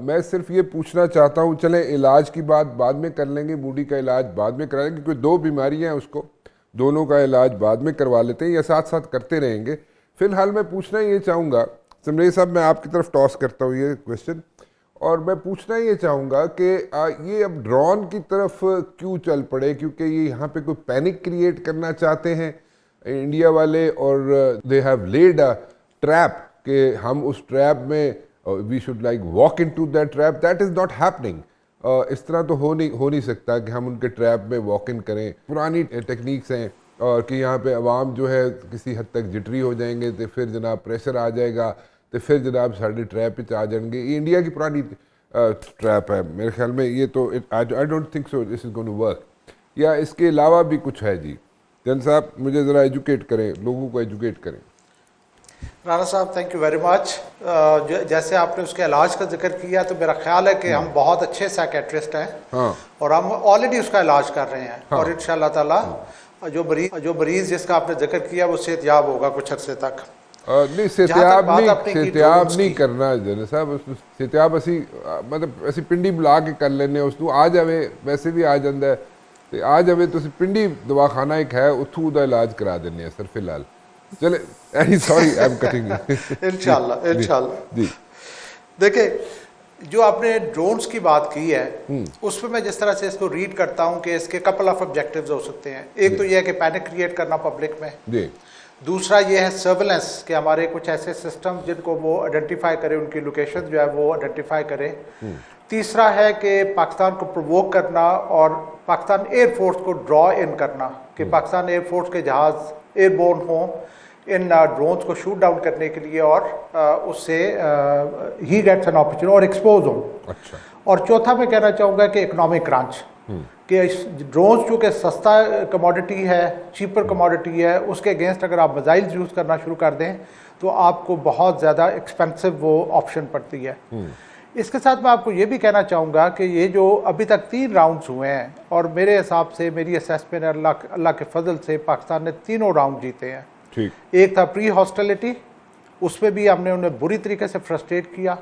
मैं सिर्फ ये पूछना चाहता हूँ, चलें इलाज की बात बाद में कर लेंगे, बूढ़ी का इलाज बाद में कराएंगे क्योंकि दो बीमारियाँ हैं उसको, दोनों का इलाज बाद में करवा लेते हैं या साथ साथ करते रहेंगे। फिलहाल मैं पूछना ये चाहूँगा, समरेश साहब मैं आपकी तरफ टॉस करता हूँ ये क्वेश्चन, और मैं पूछना ये चाहूँगा कि ये अब ड्रोन की तरफ क्यों चल पड़े, क्योंकि ये यहाँ पे कोई पैनिक क्रिएट करना चाहते हैं इंडिया वाले, और they have laid a trap कि हम उस ट्रैप में we should like walk into that trap. That is not happening. इस तरह तो हो नहीं सकता कि हम उनके ट्रैप में वॉक इन करें। पुरानी टेक्निक्स हैं और कि यहाँ पे अवाम जो है किसी हद तक जिटरी हो जाएंगे तो फिर जनाब प्रेशर आ जाएगा तो फिर जनाब साढ़े ट्रैप पे आ जाएंगे। ये इंडिया की पुरानी ट्रैप है मेरे ख्याल में। ये तो I don't think so this is going to work, या इसके अलावा भी कुछ है? जी जन साहब मुझे ज़रा एजुकेट करें, लोगों को एजुकेट करें। राणा साहब थैंक यू वेरी मच। जैसे आपने उसके इलाज का जिक्र किया तो मेरा ख्याल है कि हम बहुत अच्छे साइकेट्रिस्ट हैं। हाँ। और हम ऑलरेडी उसका इलाज कर रहे हैं। हाँ। और इंशाल्लाह ताला जो मरीज जिसका आपने जिक्र किया वो सेहतयाब होगा कुछ अरसे तक। नहीं सेहतयाब नहीं करना जन साहब, सेहतयाब असी मतलब असी पिंडी बुला के कर लेने उसनू आ जाए, वैसे भी आ जाता है तो आ जाए तो पिंडी दवाखाना एक है उथू दा इलाज करा देने सर फिलहाल। चले सॉरी आई एम कटिंग। इंशाल्लाह जी। देखिए जो आपने ड्रोन्स की बात की है उसमें मैं जिस तरह से इसको रीड करता हूं कि इसके कपल ऑफ ऑब्जेक्टिव्स हो सकते हैं। एक तो यह है कि पैनिक क्रिएट करना पब्लिक में जी। दूसरा ये है सर्वेलेंस कि हमारे कुछ ऐसे सिस्टम जिनको वो आइडेंटिफाई करे, उनकी लोकेशन जो है वो आइडेंटिफाई करे। तीसरा है कि पाकिस्तान को प्रोवोक करना और पाकिस्तान एयरफोर्स को ड्रॉ इन करना कि पाकिस्तान एयरफोर्स के जहाज एयरबोर्न हों इन ड्रोन्स को शूट डाउन करने के लिए और उससे ही गेट्स एन अपॉर्चुनिटी और एक्सपोज हो। अच्छा। और चौथा मैं कहना चाहूँगा कि इकोनॉमिक क्रंच कि ड्रोन्स चूँकि सस्ता कमोडिटी है, चीपर कमोडिटी है, उसके अगेंस्ट अगर आप मिसाइल्स यूज़ करना शुरू कर दें तो आपको बहुत ज़्यादा एक्सपेंसिव वो ऑप्शन पड़ती है। इसके साथ मैं आपको ये भी कहना चाहूँगा कि ये जो अभी तक 3 राउंड्स हुए हैं और मेरे हिसाब से मेरी असेसमेंट अल्लाह के फजल से पाकिस्तान ने तीनों राउंड जीते हैं। एक था प्री हॉस्टिलिटी, उसमें भी हमने उन्हें बुरी तरीके से फ्रस्ट्रेट किया।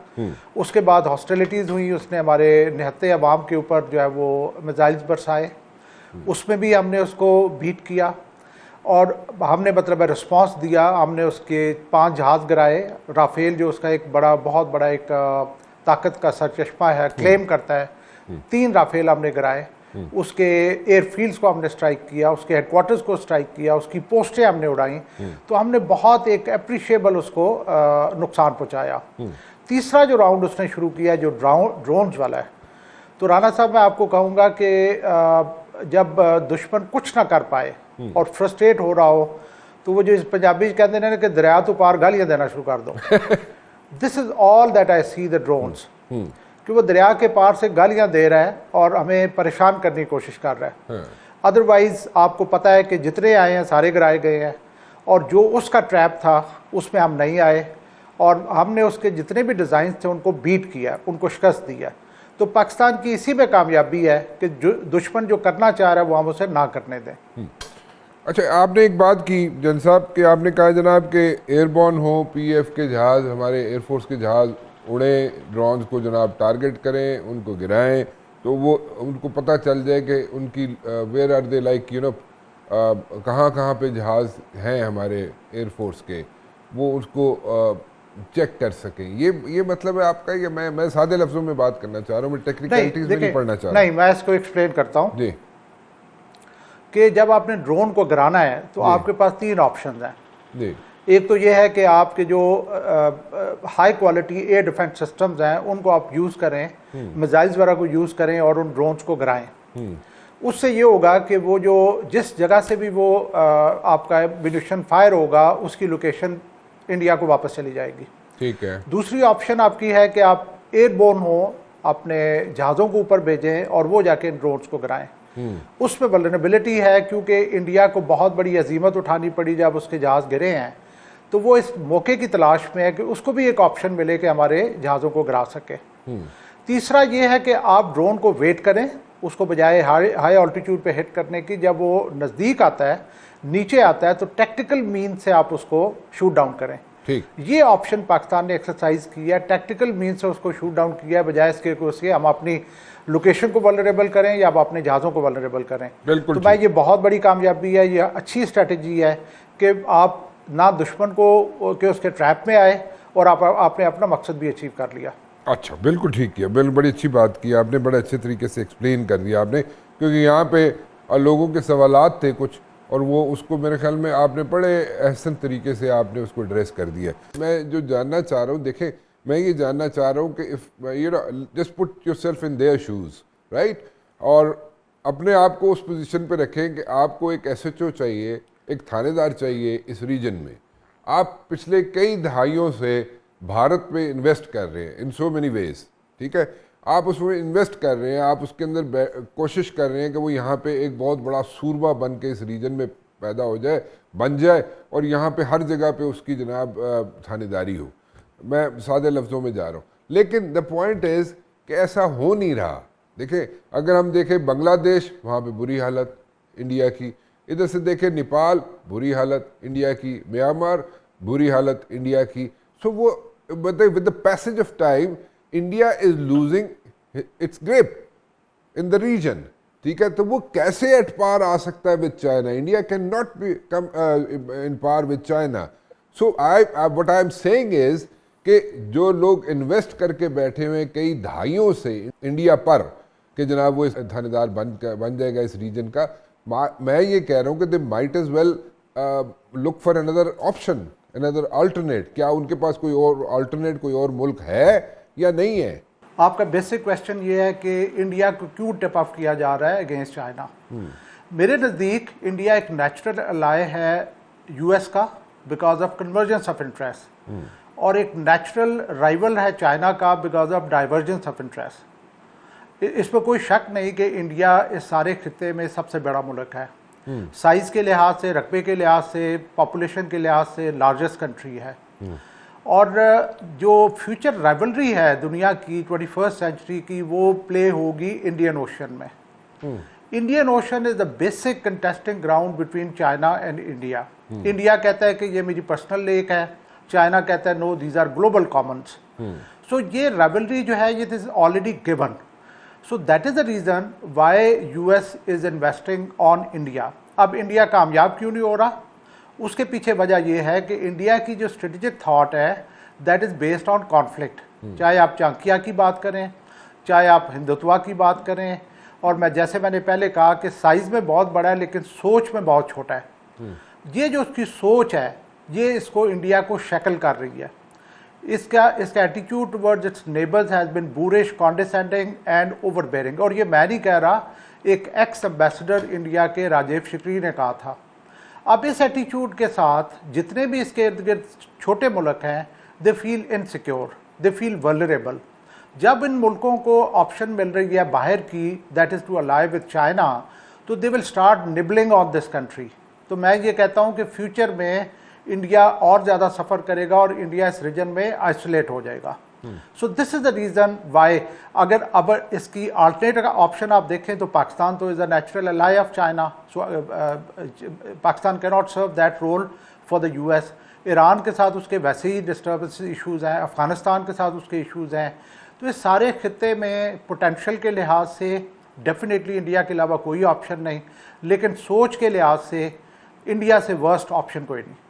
उसके बाद हॉस्टिलिटीज़ हुई, उसने हमारे निहत्ते अवाम के ऊपर जो है वो मिसाइल्स बरसाए, उसमें भी हमने उसको बीट किया और हमने मतलब रिस्पांस दिया। हमने उसके 5 जहाज़ गिराए। राफेल जो उसका एक बहुत बड़ा एक ताकत का सरचश्मा है, क्लेम करता है, 3 राफेल हमने गिराए। उसके एयरफील्ड्स को हमने स्ट्राइक किया, उसके हेडक्वार्टर्स को स्ट्राइक किया, उसकी पोस्टें हमने उड़ाई। तो हमने बहुत एक अप्रिशिएबल उसको नुकसान पहुंचाया। तीसरा जो राउंड उसने शुरू किया जो ड्रोन्स वाला है, तो राणा साहब मैं आपको कहूँगा कि जब दुश्मन कुछ ना कर पाए और फ्रस्ट्रेट हो रहा हो तो वो जो पंजाबी कहते हैं कि दरिया तो पार गालियाँ देना शुरू कर दो। This is all that I see the drones कि वो दरिया के पार से गालियां दे रहा है और हमें परेशान करने की कोशिश कर रहा है। अदरवाइज़ आपको पता है कि जितने आए हैं सारे गिराए गए हैं और जो उसका ट्रैप था उसमें हम नहीं आए और हमने उसके जितने भी डिज़ाइन थे उनको बीट किया, उनको शिकस्त दिया। तो पाकिस्तान की इसी में कामयाबी है कि जो दुश्मन जो करना चाह रहा है वो हम उसे ना करने दें। अच्छा, आपने एक बात की जन साहब कि आपने कहा जनाब कि एयरबॉर्न हो, PF के जहाज़, हमारे एयरफोर्स के जहाज़ उड़े, ड्रोन्स को जनाब टारगेट करें, उनको गिराएं तो वो उनको पता चल जाए कि उनकी where are they like you know कहाँ पे जहाज़ हैं हमारे एयरफोर्स के, वो उसको चेक कर सकें। ये मतलब है आपका? कि मैं सादे लफ्ज़ों में बात करना चाह रहा हूँ, मैं टेक्निकलिटीज़ में नहीं पढ़ना चाह रहा। नहीं, मैं इसको एक्सप्लेन करता हूँ जी कि जब आपने ड्रोन को गिराना है तो आपके पास 3 ऑप्शन हैं जी। एक तो ये है कि आपके जो high quality air defence systems हैं उनको आप यूज़ करें, मिसाइल्स वगैरह को यूज़ करें और उन ड्रोन्स को गिराएं। उससे ये होगा कि वो जो जिस जगह से भी वो आपका म्यूनिशन फायर होगा उसकी लोकेशन इंडिया को वापस चली जाएगी। ठीक है। दूसरी ऑप्शन आपकी है कि आप एयरबोर्न हो, अपने जहाज़ों को ऊपर भेजें और वो जाके इन ड्रोन्स को गिराएं। उसमें वल्नरेबिलिटी है क्योंकि इंडिया को बहुत बड़ी अजीमत उठानी पड़ी जब उसके जहाज़ गिरे हैं। तो वो इस मौके की तलाश में है कि उसको भी एक ऑप्शन मिले कि हमारे जहाज़ों को गिरा सके। तीसरा ये है कि आप ड्रोन को वेट करें, उसको बजाय हाई ऑल्टीट्यूड पे हिट करने की, जब वो नज़दीक आता है, नीचे आता है, तो टैक्टिकल मीन से आप उसको शूट डाउन करें। ठीक। ये ऑप्शन पाकिस्तान ने एक्सरसाइज किया, टैक्टिकल मीन से उसको शूट डाउन किया, बजाय इसके कि उसके हम अपनी लोकेशन को वल्नरेबल करें या आप अपने जहाज़ों को वल्नरेबल करें। बिल्कुल तो भाई ये बहुत बड़ी कामयाबी है, ये अच्छी स्ट्रेटजी है कि आप ना दुश्मन को के उसके ट्रैप में आए और आपने अपना मकसद भी अचीव कर लिया। अच्छा, बिल्कुल ठीक किया, बिल्कुल बड़ी अच्छी बात की आपने, बड़े अच्छे तरीके से एक्सप्लेन कर दिया आपने, क्योंकि यहाँ पे लोगों के सवालात थे कुछ, और वो उसको मेरे ख्याल में आपने बड़े अहसन तरीके से आपने उसको एड्रेस कर दिया। मैं जो जानना चाह रहा हूँ, देखें, मैं ये जानना चाह रहा हूँ कि if you know just put yourself in their shoes, right, और अपने आप को उस पोजीशन पे रखें कि आपको एक एसएचओ चाहिए, एक थानेदार चाहिए इस रीजन में। आप पिछले कई दहाइयों से भारत पे इन्वेस्ट कर रहे हैं इन सो मेनी वेज, ठीक है, आप उसमें इन्वेस्ट कर रहे हैं, आप उसके अंदर कोशिश कर रहे हैं कि वो यहाँ पे एक बहुत बड़ा सूरमा बन के इस रीजन में पैदा हो जाए, बन जाए, और यहाँ पे हर जगह पे उसकी जनाब थानेदारी हो। मैं सादे लफ्ज़ों में जा रहा हूँ, लेकिन द पॉइंट इज़ कि ऐसा हो नहीं रहा। देखें, अगर हम देखें बांग्लादेश, वहाँ पे बुरी हालत इंडिया की, इधर से देखें नेपाल, बुरी हालत इंडिया की, म्यांमार, बुरी हालत इंडिया की। सो वो with the passage of time India is losing its grip in the region, ठीक है। तो वो कैसे एट पार आ सकता है with China? India can not be come in par with China. So what I am saying is कि जो लोग इन्वेस्ट करके बैठे हुए कई दहाइयों से इंडिया पर कि जनाब वो थानेदार बन जाएगा इस रीजन का, मैं ये कह रहा हूँ कि they might as well look for another option, another alternate. क्या उनके पास कोई और अल्टरनेट, कोई और मुल्क है या नहीं है? आपका बेसिक क्वेश्चन ये है कि इंडिया को क्यों टिप ऑफ किया जा रहा है अगेंस्ट चाइना। मेरे नज़दीक इंडिया एक नेचुरल अलाय है यूएस का because of convergence of interest, और एक नेचुरल राइवल है चाइना का because of divergence of interest. इसमें कोई शक नहीं कि इंडिया इस सारे खित्ते में सबसे बड़ा मुल्क है, साइज़ के लिहाज से, रकबे के लिहाज से, पॉपुलेशन के लिहाज से लार्जेस्ट कंट्री है। और जो फ्यूचर राइवलरी है दुनिया की 21st सेंचुरी की, वो प्ले होगी इंडियन ओशन में। Indian ocean is the basic contesting ground between China and India. India कहता है कि ये मेरी पर्सनल लेक है, चाइना कहता है no these are global commons. So ये राइवलरी जो है ये is already given. So that is the reason why US is investing on India. अब इंडिया कामयाब क्यों नहीं हो रहा? उसके पीछे वजह यह है कि इंडिया की जो स्ट्रेटेजिक थॉट है that is based on conflict. चाहे आप चांकिया की बात करें, चाहे आप हिंदुत्वा की बात करें, और जैसे मैंने पहले कहा कि साइज़ में बहुत बड़ा है लेकिन सोच में बहुत छोटा है। ये जो उसकी सोच है ये इसको इंडिया को शक्ल कर रही है। इसका attitude towards its neighbours has been boorish, condescending and overbearing. और ये मैं नहीं कह रहा, एक एक्स एम्बेसडर इंडिया के राजेव शिकरी ने कहा था। अब इस एटीट्यूड के साथ जितने भी इसके इर्द गिर्द छोटे मुल्क हैं, they feel insecure, they feel vulnerable. जब इन मुल्कों को ऑप्शन मिल रही है बाहर की, दैट इज़ टू अलाइ विद चाइना, तो they will start nibbling on this country. तो मैं ये कहता हूँ कि फ्यूचर में इंडिया और ज़्यादा सफ़र करेगा और इंडिया इस रीजन में आइसोलेट हो जाएगा। सो this is the reason why, अगर अब इसकी अल्टरनेटिव ऑप्शन आप देखें तो पाकिस्तान तो is a natural ally of China. So Pakistan can not serve that role for the US. Iran के साथ उसके वैसे ही डिस्टर्बेंस इशूज़ हैं, अफ़गानिस्तान के साथ उसके इशूज़ हैं। तो इस सारे खित्ते में पोटेंशियल के लिहाज से डेफिनेटली इंडिया के अलावा कोई ऑप्शन नहीं, लेकिन सोच के लिहाज से इंडिया से वर्स्ट ऑप्शन कोई नहीं।